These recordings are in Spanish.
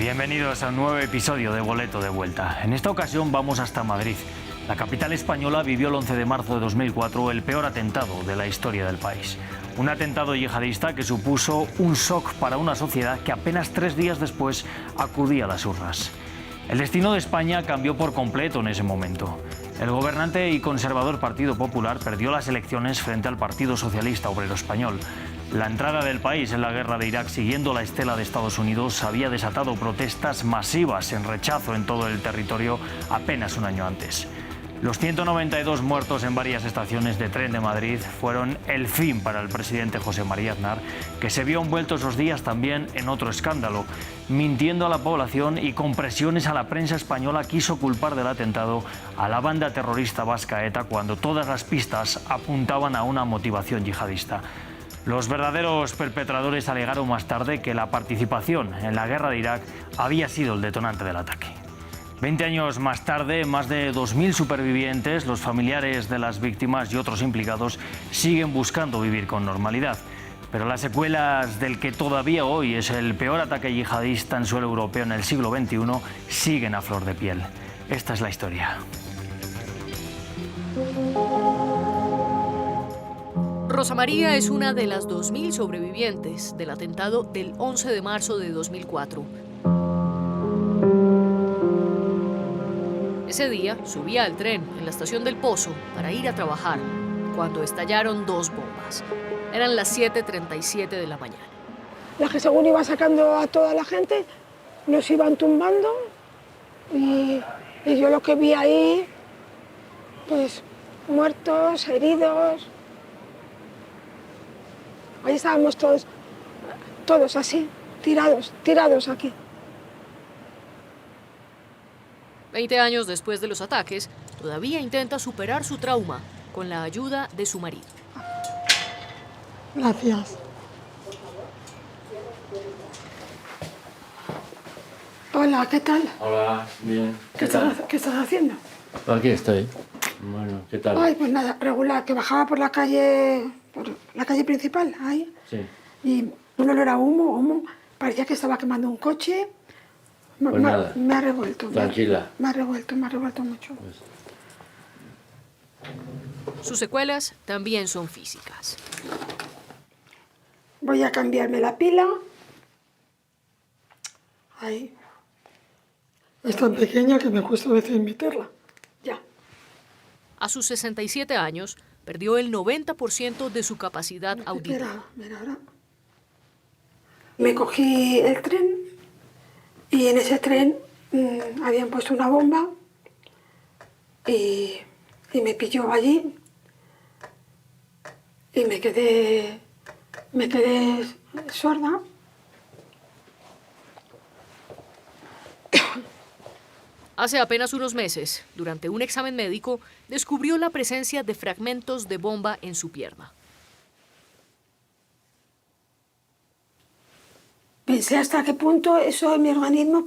Bienvenidos a un nuevo episodio de Boleto de Vuelta. En esta ocasión vamos hasta Madrid. La capital española vivió el 11 de marzo de 2004 el peor atentado de la historia del país. Un atentado yihadista que supuso un shock para una sociedad que apenas 3 días después acudía a las urnas. El destino de España cambió por completo en ese momento. El gobernante y conservador Partido Popular perdió las elecciones frente al Partido Socialista Obrero Español. La entrada del país en la guerra de Irak, siguiendo la estela de Estados Unidos, había desatado protestas masivas en rechazo en todo el territorio apenas un año antes. Los 192 muertos en varias estaciones de tren de Madrid fueron el fin para el presidente José María Aznar, que se vio envuelto esos días también en otro escándalo. Mintiendo a la población y con presiones a la prensa española, quiso culpar del atentado a la banda terrorista vasca ETA cuando todas las pistas apuntaban a una motivación yihadista. Los verdaderos perpetradores alegaron más tarde que la participación en la guerra de Irak había sido el detonante del ataque. 20 años más tarde, más de 2.000 supervivientes, los familiares de las víctimas y otros implicados siguen buscando vivir con normalidad. Pero las secuelas del que todavía hoy es el peor ataque yihadista en suelo europeo en el siglo XXI siguen a flor de piel. Esta es la historia. Rosa María es una de las 2.000 sobrevivientes del atentado del 11 de marzo de 2004. Ese día subía al tren en la estación del Pozo para ir a trabajar cuando estallaron 2 bombas. Eran las 7:37 de la mañana. La que según iba sacando a toda la gente, nos iban tumbando y yo lo que vi ahí, pues muertos, heridos. Ahí estábamos todos así, tirados aquí. 20 años después de los ataques, todavía intenta superar su trauma con la ayuda de su marido. Gracias. Hola, ¿qué tal? Hola, bien. ¿Qué estás haciendo? Aquí estoy. Bueno, ¿qué tal? Ay, pues nada, regular, que bajaba por la calle principal, ahí. Sí. Y un olor a humo, parecía que estaba quemando un coche. Pues nada. Me ha revuelto. Tranquila. Me ha revuelto mucho. Pues. Sus secuelas también son físicas. Voy a cambiarme la pila. Ahí. Es tan pequeña que me cuesta a veces meterla. Ya. A sus 67 años, perdió el 90% de su capacidad auditiva. Mira ahora. Me cogí el tren y en ese tren habían puesto una bomba y me pilló allí y me quedé sorda. Hace apenas unos meses, durante un examen médico, descubrió la presencia de fragmentos de bomba en su pierna. Pensé hasta qué punto eso en mi organismo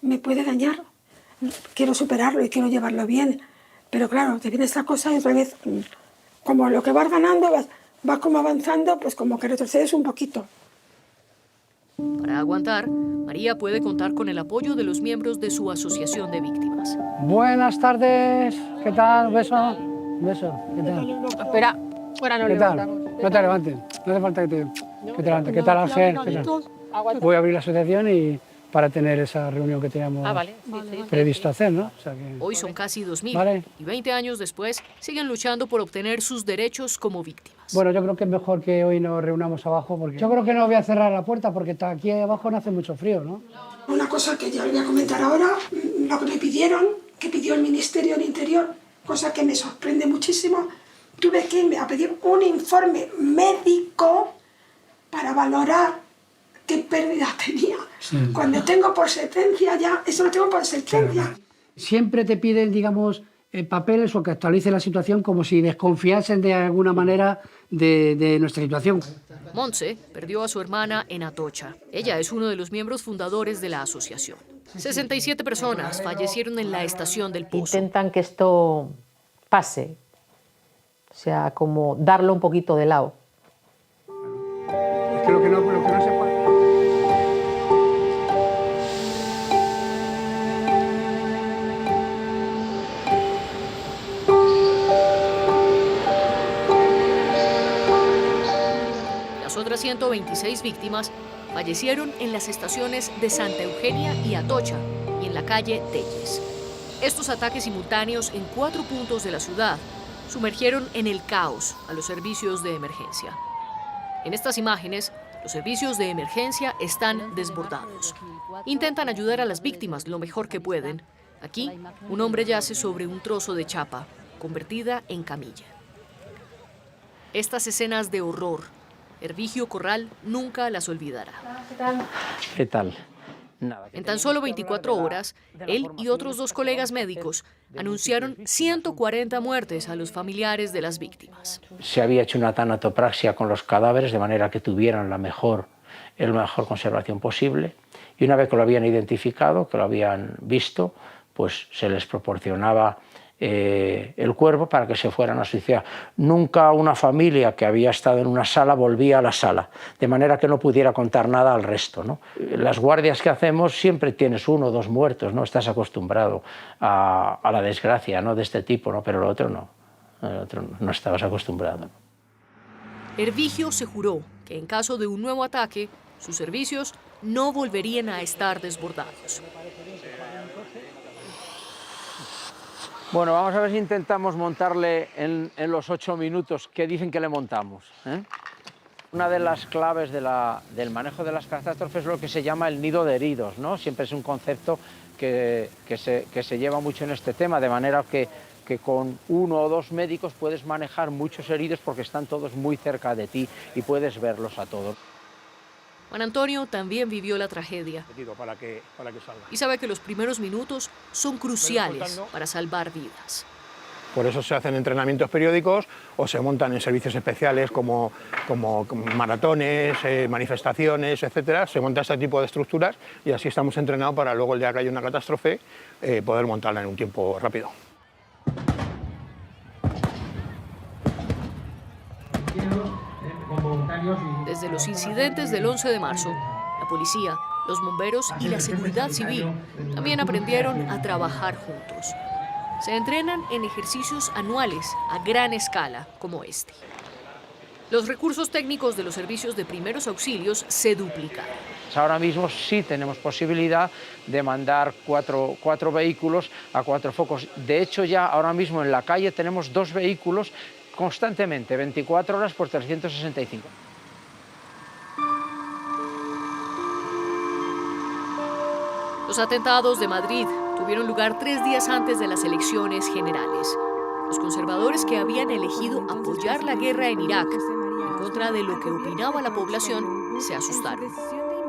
me puede dañar. Quiero superarlo y quiero llevarlo bien. Pero claro, te viene esta cosa y otra vez, como lo que vas ganando, vas como avanzando, pues como que retrocedes un poquito. Para aguantar, María puede contar con el apoyo de los miembros de su asociación de víctimas. Buenas tardes, ¿qué tal? Un beso, ¿qué tal? Espera, ahora no ¿Qué tal? levantamos. No te levantes, no hace falta que te levantes. ¿Qué tal, Ángel? ¿Qué tal? Voy a abrir la asociación y para tener esa reunión que teníamos previsto hacer, ¿no? O sea que... Hoy son casi 2.000 Vale. y 20 años después siguen luchando por obtener sus derechos como víctimas. Bueno, yo creo que es mejor que hoy nos reunamos abajo porque yo creo que no voy a cerrar la puerta porque aquí abajo no hace mucho frío, ¿no? Una cosa que ya voy a comentar ahora, lo que me pidieron, que pidió el Ministerio del Interior, cosa que me sorprende muchísimo, tuve que irme a pedir un informe médico para valorar qué pérdida tenía. Sí. Cuando tengo por sentencia ya, eso lo tengo por sentencia. Claro. Siempre te piden, digamos, papeles o que actualicen la situación como si desconfiasen de alguna manera de nuestra situación. Montse perdió a su hermana en Atocha. Ella es uno de los miembros fundadores de la asociación. 67 personas fallecieron en la estación del Pozo. Intentan que esto pase, o sea, como darlo un poquito de lado. Es que lo que no se puede... 126 víctimas fallecieron en las estaciones de Santa Eugenia y Atocha y en la calle Telles. Estos ataques simultáneos en 4 puntos de la ciudad sumergieron en el caos a los servicios de emergencia. En estas imágenes, los servicios de emergencia están desbordados. Intentan ayudar a las víctimas lo mejor que pueden. Aquí, un hombre yace sobre un trozo de chapa, convertida en camilla. Estas escenas de horror, Hervigio Corral nunca las olvidará. ¿Qué tal? Nada, En tan solo 24 horas, él y otros 2 colegas médicos anunciaron 140 muertes a los familiares de las víctimas. Se había hecho una tanatopraxia con los cadáveres de manera que tuvieran la mejor conservación posible, y una vez que lo habían identificado, que lo habían visto, pues se les proporcionaba el cuerpo para que se fueran a suicidar. Nunca una familia que había estado en una sala volvía a la sala, de manera que no pudiera contar nada al resto, ¿no? Las guardias que hacemos siempre tienes 1 o 2 muertos, ¿no? Estás acostumbrado a la desgracia, ¿no?, de este tipo, ¿no? Pero el otro no, no estabas acostumbrado. Hervigio se juró que en caso de un nuevo ataque, sus servicios no volverían a estar desbordados. Bueno, vamos a ver si intentamos montarle en los 8 minutos que dicen que le montamos, ¿eh? Una de las claves del manejo de las catástrofes es lo que se llama el nido de heridos, ¿no? Siempre es un concepto que se lleva mucho en este tema, de manera que con 1 o 2 médicos puedes manejar muchos heridos porque están todos muy cerca de ti y puedes verlos a todos. Juan Antonio también vivió la tragedia y sabe que los primeros minutos son cruciales para salvar vidas. Por eso se hacen entrenamientos periódicos o se montan en servicios especiales como maratones, manifestaciones, etcétera. Se monta este tipo de estructuras y así estamos entrenados para luego, el día que haya una catástrofe, poder montarla en un tiempo rápido. Desde los incidentes del 11 de marzo, la policía, los bomberos y la seguridad civil también aprendieron a trabajar juntos. Se entrenan en ejercicios anuales a gran escala como este. Los recursos técnicos de los servicios de primeros auxilios se duplicaron. Ahora mismo sí tenemos posibilidad de mandar cuatro vehículos a 4 focos. De hecho, ya ahora mismo en la calle tenemos 2 vehículos constantemente, 24 horas por 365. Los atentados de Madrid tuvieron lugar 3 días antes de las elecciones generales. Los conservadores que habían elegido apoyar la guerra en Irak en contra de lo que opinaba la población se asustaron.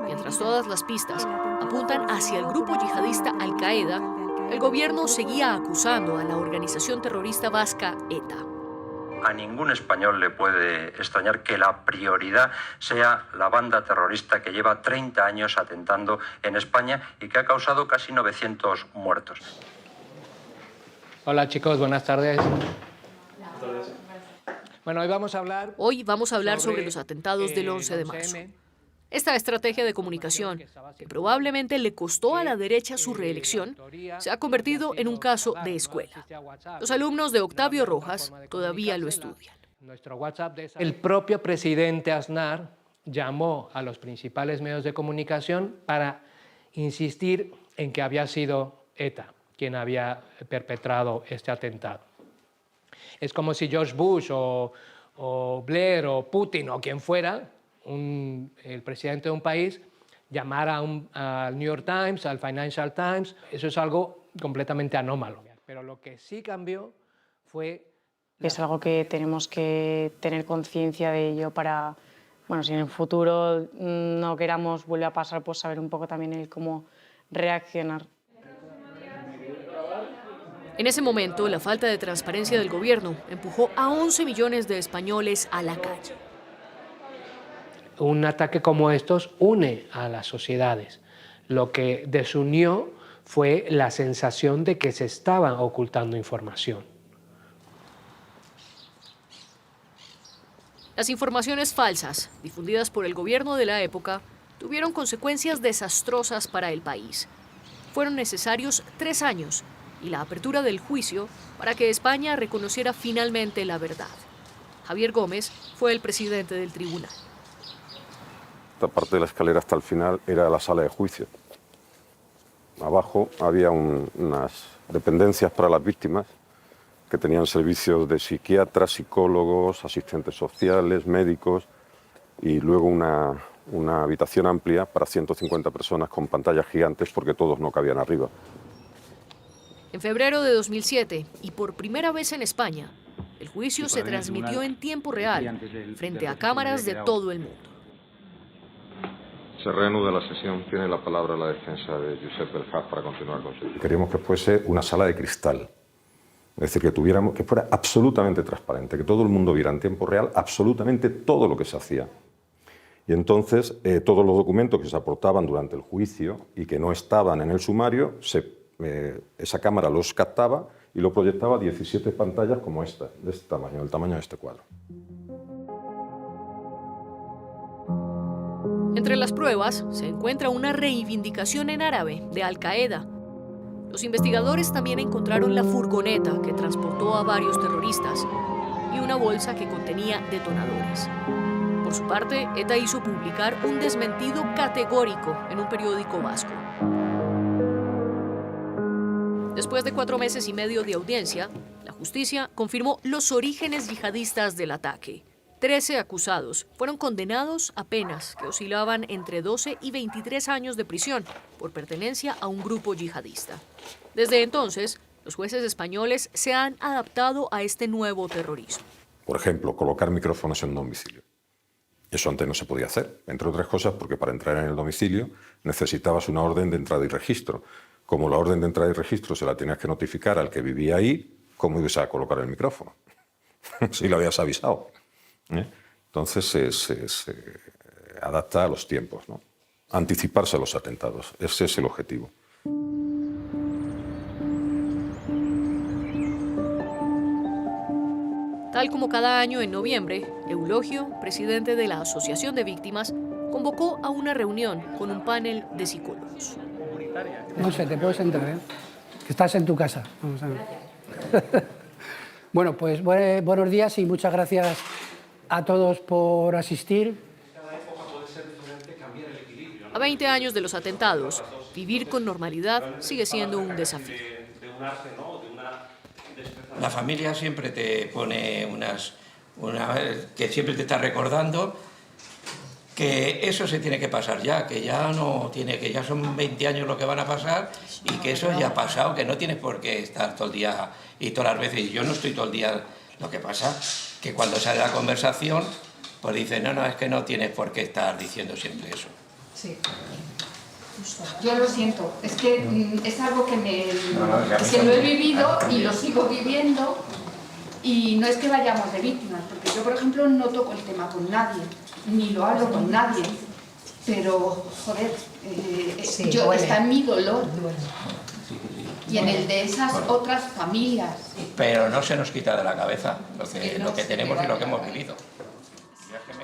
Mientras todas las pistas apuntan hacia el grupo yihadista Al-Qaeda, el gobierno seguía acusando a la organización terrorista vasca ETA. A ningún español le puede extrañar que la prioridad sea la banda terrorista que lleva 30 años atentando en España y que ha causado casi 900 muertos. Hola chicos, buenas tardes. Bueno, hoy vamos a hablar sobre los atentados del 11 de marzo. Esta estrategia de comunicación, que probablemente le costó a la derecha su reelección, se ha convertido en un caso de escuela. Los alumnos de Octavio Rojas todavía lo estudian. El propio presidente Aznar llamó a los principales medios de comunicación para insistir en que había sido ETA quien había perpetrado este atentado. Es como si George Bush o Blair o Putin o quien fuera, el presidente de un país, llamara al New York Times, al Financial Times. Eso es algo completamente anómalo. Pero lo que sí cambió fue... Es algo que tenemos que tener conciencia de ello para, bueno, si en el futuro no queramos vuelve a pasar, pues saber un poco también el cómo reaccionar. En ese momento, la falta de transparencia del gobierno empujó a 11 millones de españoles a la calle. Un ataque como estos une a las sociedades. Lo que desunió fue la sensación de que se estaba ocultando información. Las informaciones falsas, difundidas por el gobierno de la época, tuvieron consecuencias desastrosas para el país. Fueron necesarios 3 años y la apertura del juicio para que España reconociera finalmente la verdad. Javier Gómez fue el presidente del tribunal. esta parte de la escalera hasta el final era la sala de juicio. Abajo había unas dependencias para las víctimas que tenían servicios de psiquiatras, psicólogos, asistentes sociales, médicos y luego una habitación amplia para 150 personas con pantallas gigantes porque todos no cabían arriba. En febrero de 2007, y por primera vez en España, el juicio se transmitió en tiempo real frente a cámaras de todo el mundo. Se reanuda la sesión. Tiene la palabra la defensa de Josep Belhaj para continuar con su juicio. Queríamos que fuese una sala de cristal. Es decir, que fuera absolutamente transparente, que todo el mundo viera en tiempo real absolutamente todo lo que se hacía. Y entonces todos los documentos que se aportaban durante el juicio y que no estaban en el sumario, esa cámara los captaba y lo proyectaba a 17 pantallas como esta, de este tamaño, el tamaño de este cuadro. Entre las pruebas se encuentra una reivindicación en árabe de Al-Qaeda. Los investigadores también encontraron la furgoneta que transportó a varios terroristas y una bolsa que contenía detonadores. Por su parte, ETA hizo publicar un desmentido categórico en un periódico vasco. Después de 4 meses y medio de audiencia, la justicia confirmó los orígenes yihadistas del ataque. 13 acusados fueron condenados a penas que oscilaban entre 12 y 23 años de prisión por pertenencia a un grupo yihadista. Desde entonces, los jueces españoles se han adaptado a este nuevo terrorismo. Por ejemplo, colocar micrófonos en domicilio. Eso antes no se podía hacer, entre otras cosas porque para entrar en el domicilio necesitabas una orden de entrada y registro. Como la orden de entrada y registro se la tenías que notificar al que vivía ahí, ¿cómo ibas a colocar el micrófono? Si lo habías avisado. Entonces se adapta a los tiempos, ¿no? Anticiparse a los atentados, ese es el objetivo. Tal como cada año en noviembre, Eulogio, presidente de la Asociación de Víctimas, convocó a una reunión con un panel de psicólogos. No sé, te puedes entrar, ¿eh? Que estás en tu casa. Vamos a ver. Bueno, pues buenos días y muchas gracias a todos por asistir. A 20 años de los atentados, vivir con normalidad sigue siendo un desafío. La familia siempre te pone que siempre te está recordando que eso se tiene que pasar ya, que ya no tiene, que ya son 20 años lo que van a pasar y que eso ya ha pasado, que no tienes por qué estar todo el día y todas las veces. Yo no estoy todo el día. Lo que pasa que cuando sale la conversación, pues dicen, no, es que no tienes por qué estar diciendo siempre eso. Sí. Yo lo siento, es que es algo que lo he vivido y lo sigo viviendo y no es que vayamos de víctimas, porque yo, por ejemplo, no toco el tema con nadie, ni lo hablo con nadie, pero, joder, está en mi dolor y en el de esas otras familias. Pero no se nos quita de la cabeza lo que tenemos y lo que hemos vivido.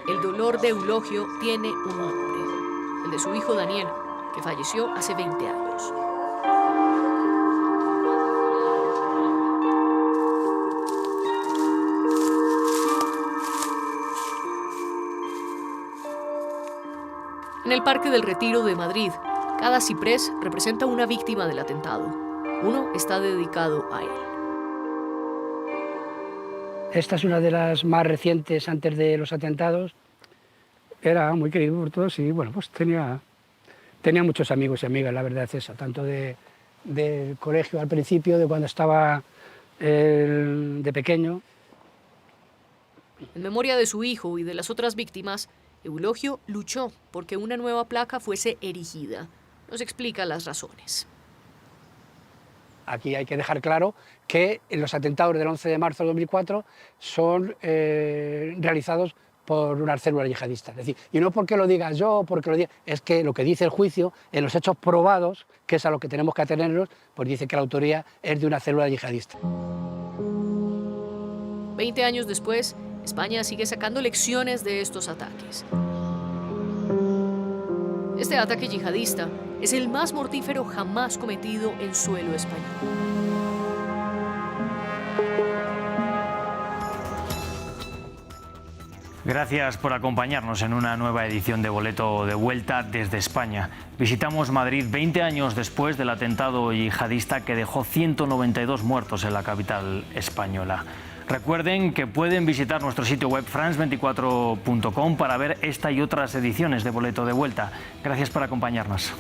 El dolor de Eulogio tiene un nombre, el de su hijo Daniel, que falleció hace 20 años. En el Parque del Retiro de Madrid, cada ciprés representa una víctima del atentado. Uno está dedicado a él. Esta es una de las más recientes antes de los atentados. Era muy querido por todos y bueno, pues tenía muchos amigos y amigas, la verdad es esa, tanto del colegio al principio, de cuando estaba de pequeño. En memoria de su hijo y de las otras víctimas, Eulogio luchó porque una nueva placa fuese erigida. Nos explica las razones. Aquí hay que dejar claro que los atentados del 11 de marzo de 2004 son realizados por una célula yihadista. Es decir, y no porque lo diga yo, porque lo diga, es que lo que dice el juicio, en los hechos probados, que es a lo que tenemos que atenernos, pues dice que la autoría es de una célula yihadista. 20 años después, España sigue sacando lecciones de estos ataques. Este ataque yihadista es el más mortífero jamás cometido en suelo español. Gracias por acompañarnos en una nueva edición de Boleto de Vuelta desde España. Visitamos Madrid 20 años después del atentado yihadista que dejó 192 muertos en la capital española. Recuerden que pueden visitar nuestro sitio web france24.com para ver esta y otras ediciones de Boleto de Vuelta. Gracias por acompañarnos.